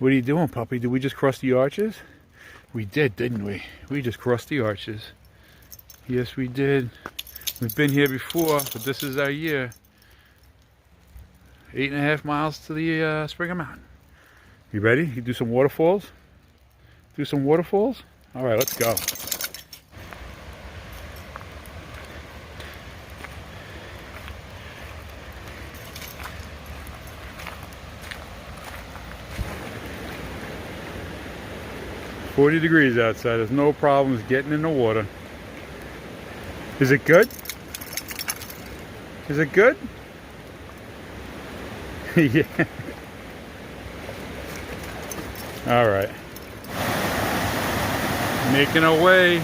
What are you doing, puppy? Did we just cross the arches? We did, didn't we? We just crossed the arches. Yes, we did. We've been here before, but this is our year. 8.5 miles to the Springer Mountain. You ready? You do some waterfalls? Do some waterfalls? All right, let's go. "40 degrees outside. There's no problems getting in the water." Is it good? Is it good? Yeah. All right. Making our way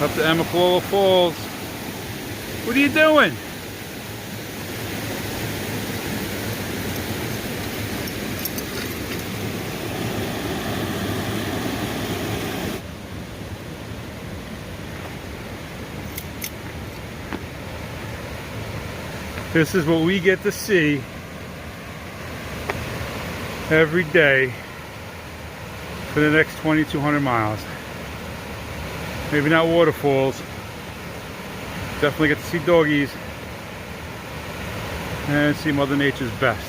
up to Amicalola Falls. What are you doing? This is what we get to see every day for the next 2,200 miles. Maybe not waterfalls. Definitely get to see doggies and see Mother Nature's best.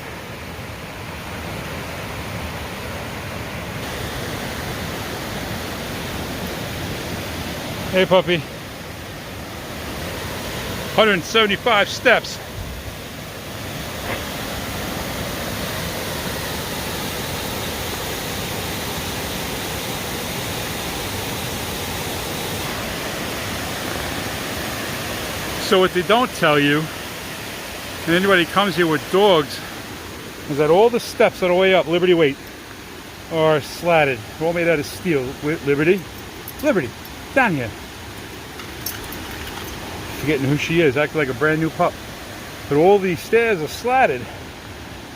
Hey, puppy. 175 steps. So what they don't tell you, and anybody comes here with dogs, is that all the steps on the way up Liberty Way are slatted. They're all made out of steel. Liberty, down here. Forgetting who she is, acting like a brand new pup. But all these stairs are slatted.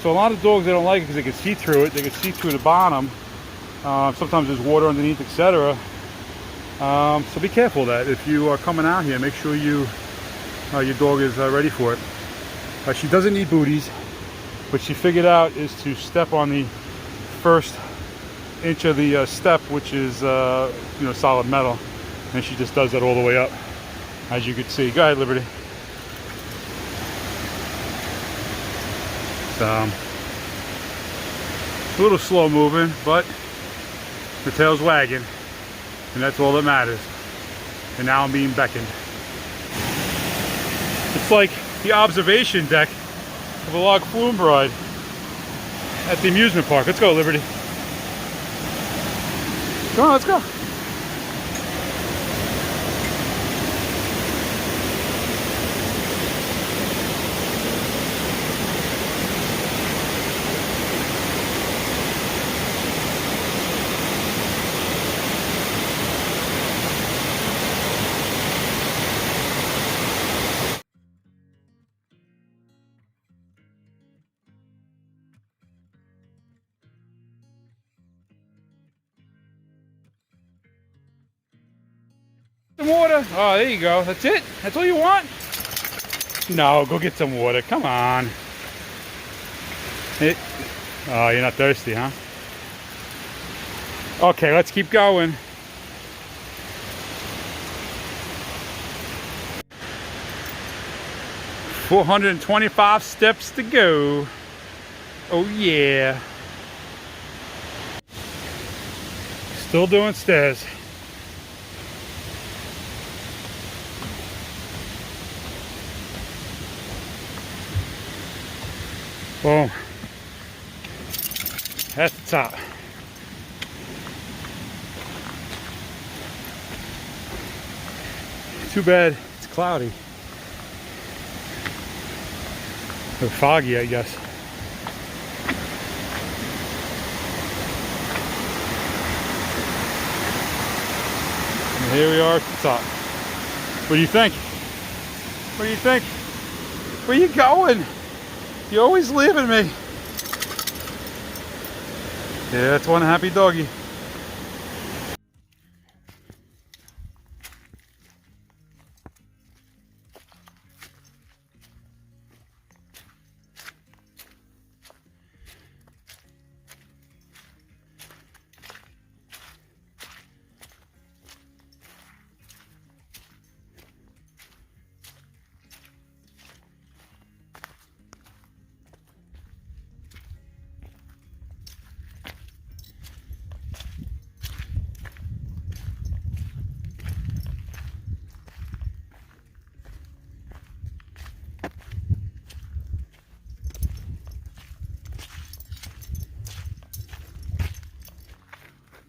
So a lot of dogs, they don't like it because they can see through it. They can see through the bottom. Sometimes there's water underneath, etc. So be careful of that. If you are coming out here, make sure your dog is ready for it. She doesn't need booties. What she figured out is to step on the first inch of the step, which is solid metal, and she just does that all the way up, as you can see. Go ahead, Liberty. So, a little slow moving, but the tail's wagging, and that's all that matters. And now I'm being beckoned. It's like the observation deck of a log flume ride at the amusement park. Let's go, Liberty. Come on, let's go. Some water. Oh, there you go. That's it? That's all you want? No, go get some water. Come on. Oh, you're not thirsty, huh? Okay, let's keep going. "425 steps to go." Oh yeah. Still doing stairs. Boom. That's the top. Too bad it's cloudy. Or foggy, I guess. And here we are at the top. What do you think? What do you think? Where you going? You're always leaving me. Yeah, that's one happy doggy.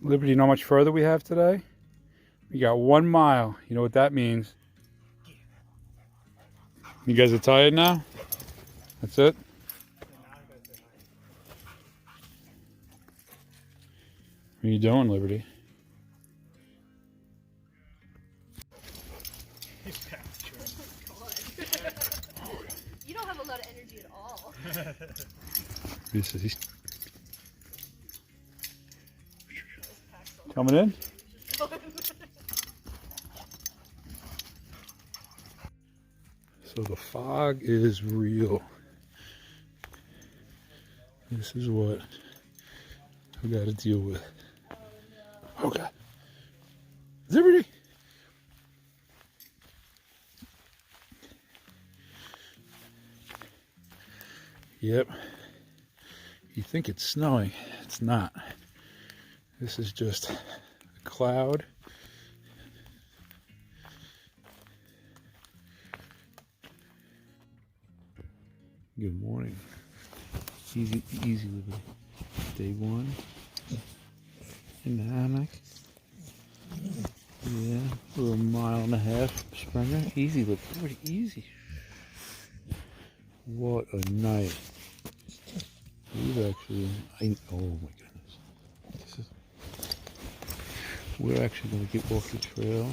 Liberty, you know how much further we have today? We got 1 mile. You know what that means? You guys are tired now? That's it? What are you doing, Liberty? You don't have a lot of energy at all. He's coming in? So the fog is real. This is what we got to deal with. Oh God. Liberty! Yep. You think it's snowing. It's not. This is just a cloud. Good morning. Easy, Liberty. Day 1. In the hammock. Yeah, we're 1.5 miles, Springer. Easy, Liberty. Easy. What a night. We've actually, oh my goodness. We're actually going to get off the trail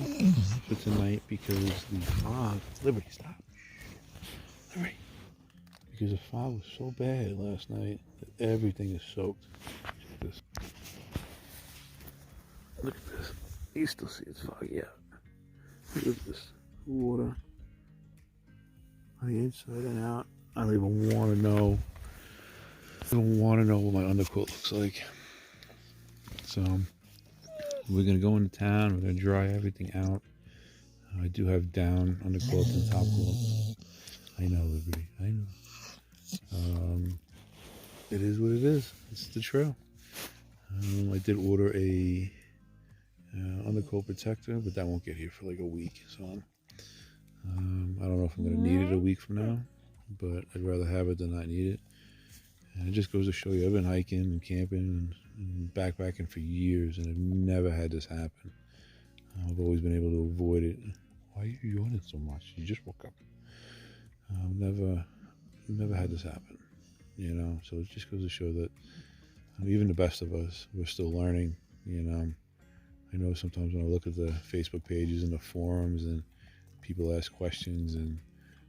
for tonight because the fog, Liberty, stop. Liberty. Because the fog was so bad last night that everything is soaked. Check this. Look at this. You still see it's foggy out. Look at this water on the inside and out. I don't even want to know. I don't want to know what my undercoat looks like. So we're gonna go into town. We're gonna dry everything out. I do have down underclothes and top clothes. I know, Liberty. I know. It is what it is. It's the trail. I did order a undercoat protector, but that won't get here for like a week. So I don't know if I'm gonna need it a week from now, but I'd rather have it than not need it. And it just goes to show you, I've been hiking and camping and backpacking for years, and I've never had this happen. I've always been able to avoid it. Why are you yawning so much? You just woke up. Never had this happen, you know. So it just goes to show that even the best of us, we're still learning, you know. I know sometimes when I look at the Facebook pages and the forums and people ask questions, and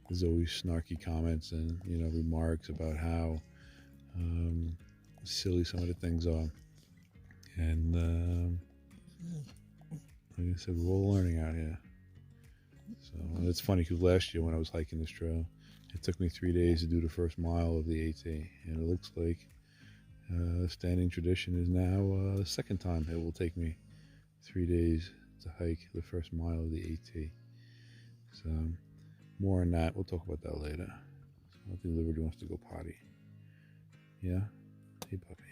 there's always snarky comments and, you know, remarks about how silly some of the things are. And like I said, we're all learning out here. So it's funny because last year when I was hiking this trail, it took me 3 days to do the first mile of the AT, and it looks like standing tradition is now the second time it will take me 3 days to hike the first mile of the AT. So more on that. We'll talk about that later. So I think Liberty wants to go potty. Yeah? Hey, puppy.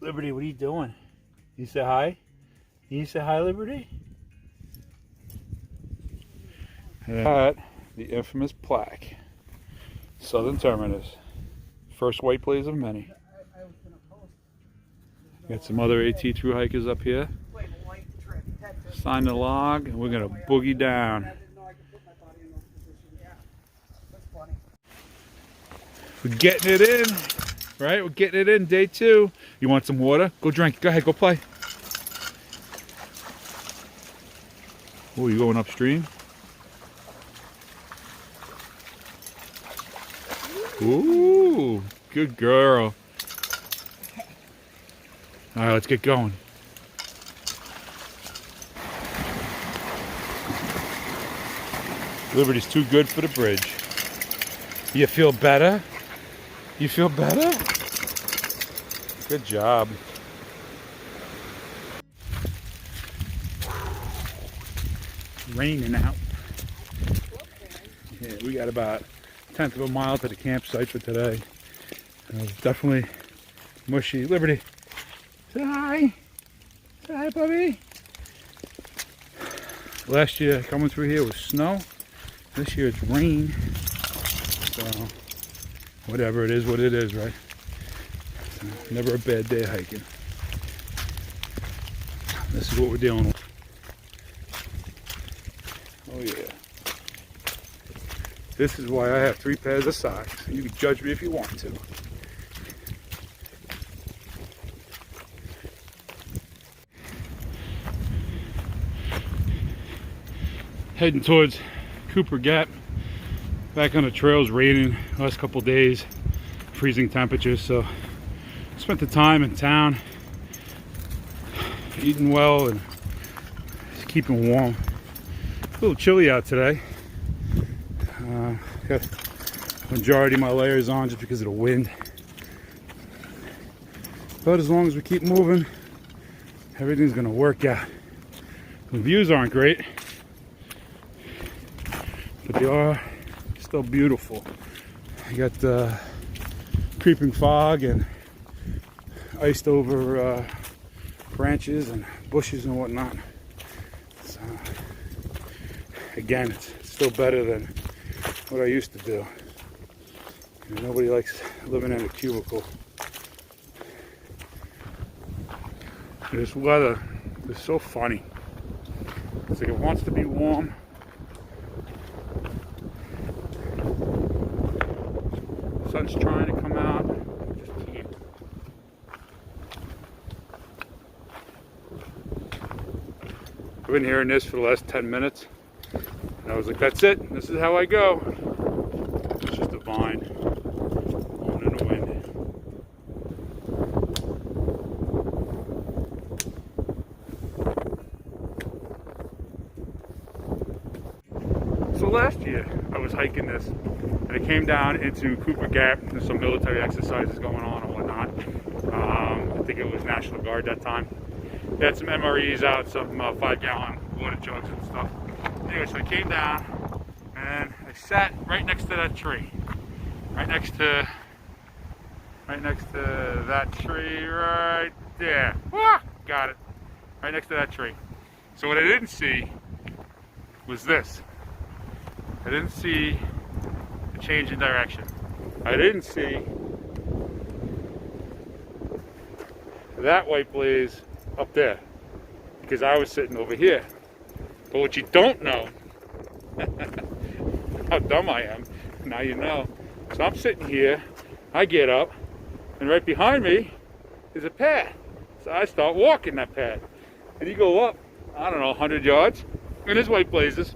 Liberty, what are you doing? You say hi? You say hi, Liberty? At the infamous plaque, Southern Terminus. First white blaze of many. Got some other AT Thru-Hikers up here. Sign the log, and we're gonna boogie down. We're getting it in, right? We're getting it in, day 2. You want some water? Go drink. Go ahead, go play. Oh, you going upstream? Ooh, good girl. All right, let's get going. Liberty's too good for the bridge. You feel better? You feel better? Good job. Raining out. Yeah, we got about 1/10 of a mile to the campsite for today. It's definitely mushy. Liberty, say hi. Say hi, puppy. Last year coming through here was snow. This year it's rain. So whatever it is, what it is, right? So, never a bad day hiking. This is what we're dealing with. Oh yeah. This is why I have 3 pairs of socks. You can judge me if you want to. Heading towards Cooper Gap. Back on the trails, raining last couple days, freezing temperatures, so spent the time in town eating well and just keeping warm. A little chilly out today. Got the majority of my layers on just because of the wind. But as long as we keep moving, everything's gonna work out. The views aren't great, but they are still beautiful. You got creeping fog and iced over branches and bushes and whatnot. So, again, it's still better than what I used to do. And nobody likes living in a cubicle. This weather is so funny. It's like it wants to be warm. The sun's trying to come out. Just can't. I've been hearing this for the last 10 minutes. And I was like, that's it. This is how I go. It's just a vine blowing in the wind. So last year I was hiking this and it came down into Cooper Gap. There's some military exercises going on and whatnot. I think it was National Guard that time. They had some MREs out, some 5-gallon water jugs and stuff. Anyway, so I came down and I sat right next to that tree. Right next to that tree right there. Ah, got it. Right next to that tree. So what I didn't see was this. I didn't see the change in direction. I didn't see that white blaze up there because I was sitting over here. But what you don't know, how dumb I am, now you know. So I'm sitting here, I get up, and right behind me is a path. So I start walking that path. And you go up, I don't know, 100 yards, and there's white blazes.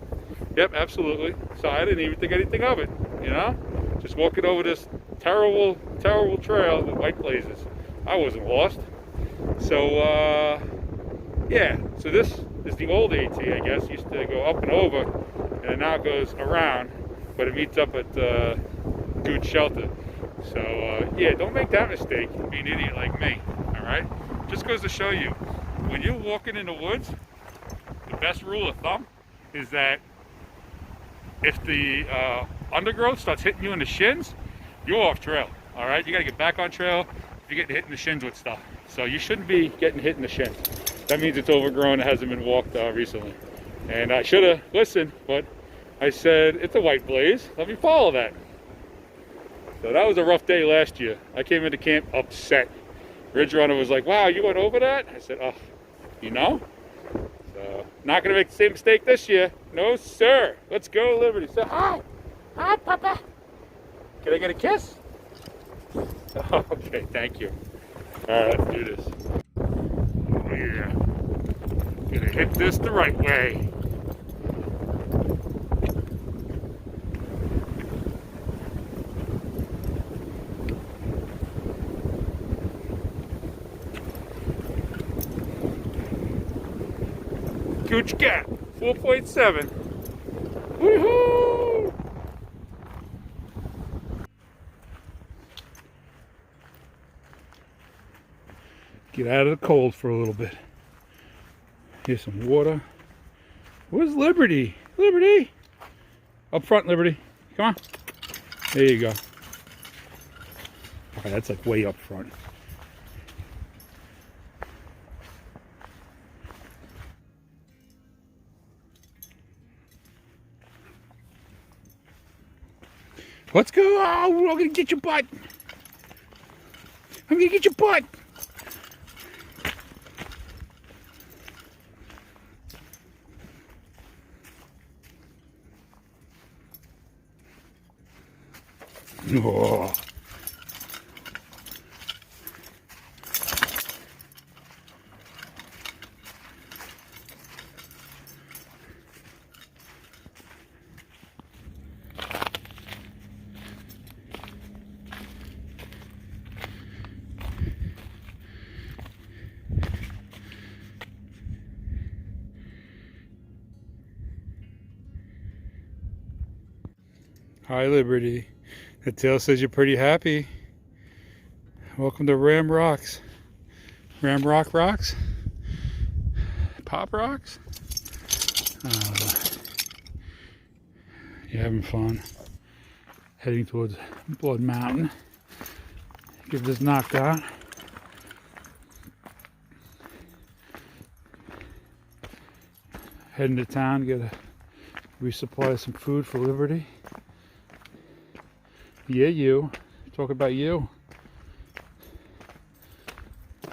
Yep, absolutely. So I didn't even think anything of it, you know? Just walking over this terrible, terrible trail with white blazes. I wasn't lost. So, yeah, so this is the old AT, I guess. It used to go up and over, and it now goes around, but it meets up at Dude's Shelter. So, yeah, don't make that mistake and be an idiot like me, all right? Just goes to show you, when you're walking in the woods, the best rule of thumb is that if the undergrowth starts hitting you in the shins, you're off trail, all right? You got to get back on trail if you're getting hit in the shins with stuff. So you shouldn't be getting hit in the shins. That means it's overgrown, it hasn't been walked recently. And I should have listened, but I said, it's a white blaze, let me follow that. So that was a rough day last year. I came into camp upset. Ridge Runner was like, wow, you went over that? I said, oh, you know? So, not gonna make the same mistake this year. No, sir. Let's go, Liberty. Say hi. Hi, Papa. Can I get a kiss? Okay, thank you. All right, let's do this. Oh, yeah. Gonna hit this the right way. Gooch Gap, 4.7. Woohoo! Get out of the cold for a little bit. Here's some water. Where's Liberty? Liberty! Up front, Liberty. Come on. There you go. Okay, that's like way up front. Let's go. Oh, I'm gonna get your butt. I'm gonna get your butt. Oh. Hi, Liberty. The tail says you're pretty happy. Welcome to Ram Rocks. Ram Rock Rocks? Pop Rocks? You're having fun. Heading towards Blood Mountain. Get this knocked out. Heading to town, get a resupply some food for Liberty. Yeah, you. Talk about you. I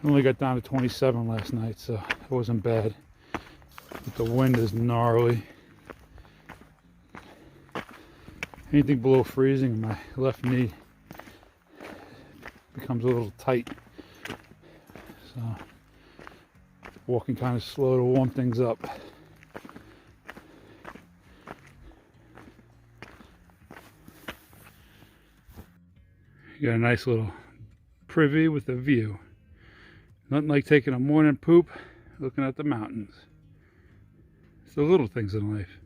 only got down to 27 last night, so it wasn't bad. But the wind is gnarly. Anything below freezing, my left knee becomes a little tight. So, walking kind of slow to warm things up. You got a nice little privy with a view. Nothing like taking a morning poop, looking at the mountains. It's the little things in life.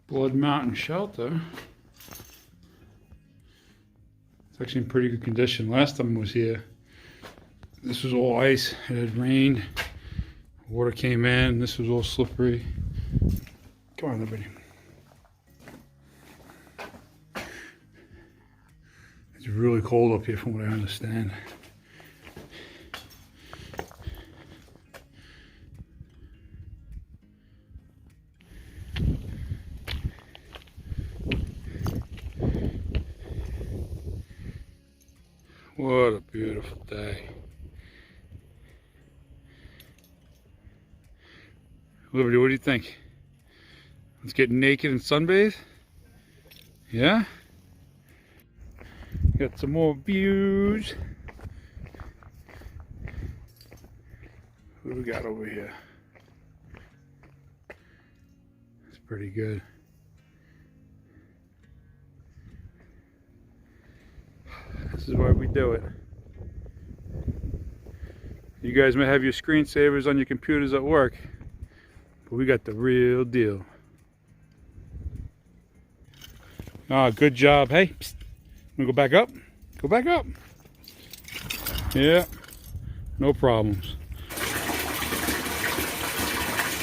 Blood Mountain Shelter. It's actually in pretty good condition. Last time I was here, this was all ice. It had rained. Water came in. This was all slippery. Come on, Liberty. It's really cold up here from what I understand. What a beautiful day. Liberty, what do you think? Let's get naked and sunbathe? Yeah? Got some more views. What do we got over here? It's pretty good. This is why we do it. You guys may have your screensavers on your computers at work, but we got the real deal. Ah, good job. Hey, psst. Wanna go back up? Go back up. Yeah, no problems.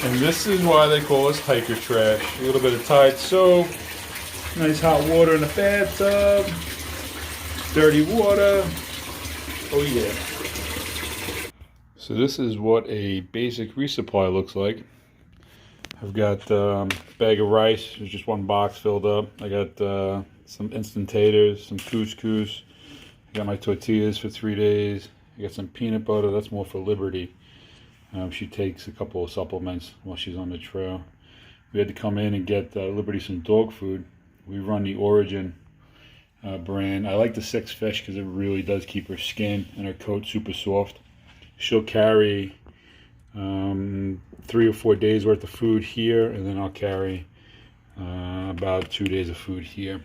And this is why they call us hiker trash. A little bit of Tide soap, nice hot water in the bathtub, dirty water. Oh yeah. So this is what a basic resupply looks like. I've got a bag of rice. There's just one box filled up. I got some instant taters, some couscous. I got my tortillas for 3 days. I got some peanut butter. That's more for Liberty. She takes a couple of supplements while she's on the trail. We had to come in and get Liberty some dog food. We run the Origin brand. I like the 6 Fish because it really does keep her skin and her coat super soft. She'll carry 3 or 4 days worth of food here, and then I'll carry about 2 days of food here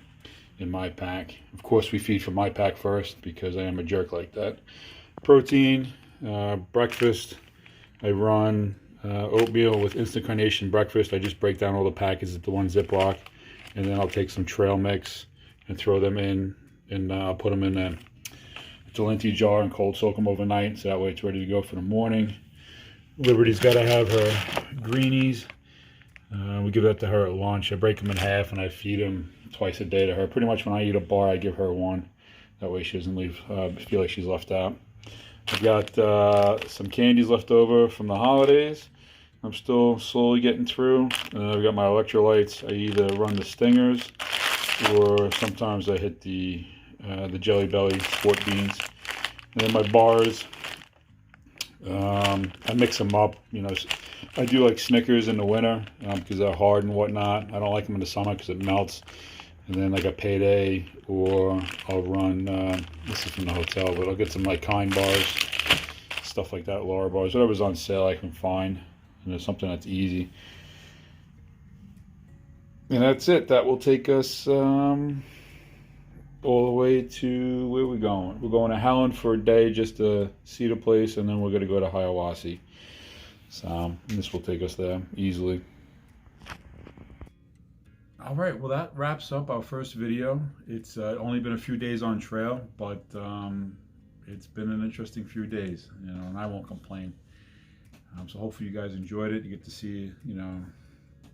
in my pack. Of course, we feed from my pack first because I am a jerk like that. Protein, breakfast. I run oatmeal with instant carnation breakfast. I just break down all the packets into one Ziploc, and then I'll take some trail mix and throw them in, and I'll put them in a Delinti jar and cold soak them overnight, so that way it's ready to go for the morning. Liberty's got to have her greenies. We give that to her at lunch. I break them in half and I feed them twice a day to her. Pretty much when I eat a bar, I give her one. That way she doesn't feel like she's left out. I've got some candies left over from the holidays. I'm still slowly getting through. I've got my electrolytes. I either run the Stingers or sometimes I hit the Jelly Belly Sport Beans. And then my bars, I mix them up. You know, I do like Snickers in the winter because they're hard and whatnot. I don't like them in the summer because it melts. And then like a Payday, or I'll run, this is from the hotel, but I'll get some like Kind bars, stuff like that, Laura bars, whatever's on sale I can find. You know, something that's easy. And that's it. That will take us all the way to, where are we going? We're going to Helen for a day just to see the place, and then we're going to go to Hiawassee. So this will take us there easily. All right, well that wraps up our first video. It's only been a few days on trail, but it's been an interesting few days, you know, and I won't complain. So hopefully you guys enjoyed it. You get to see, you know,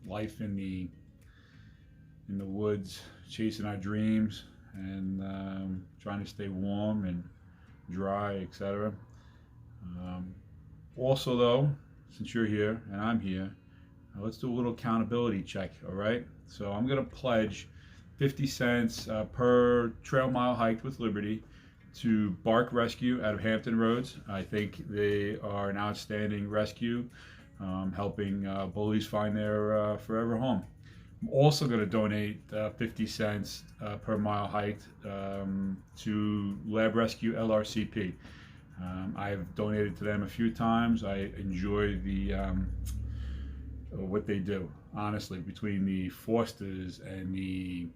life in the woods, chasing our dreams, and trying to stay warm and dry, etc. Also though, since you're here and I'm here, let's do a little accountability check, all right? So I'm gonna pledge 50 cents per trail mile hiked with Liberty to Bark Rescue out of Hampton Roads. I think they are an outstanding rescue, helping bullies find their forever home. I'm also going to donate 50 cents per mile hiked to Lab Rescue LRCP. I've donated to them a few times. I enjoy the what they do, honestly, between the Fosters and the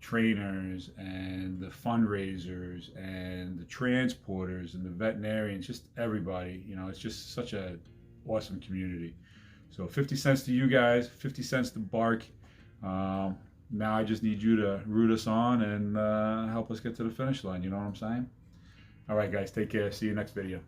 trainers and the fundraisers and the transporters and the veterinarians, just everybody. You know, it's just such a awesome community. So 50 cents to you guys, 50 cents to Bark. Now I just need you to root us on and help us get to the finish line. You know what I'm saying? All right, guys, take care. See you next video.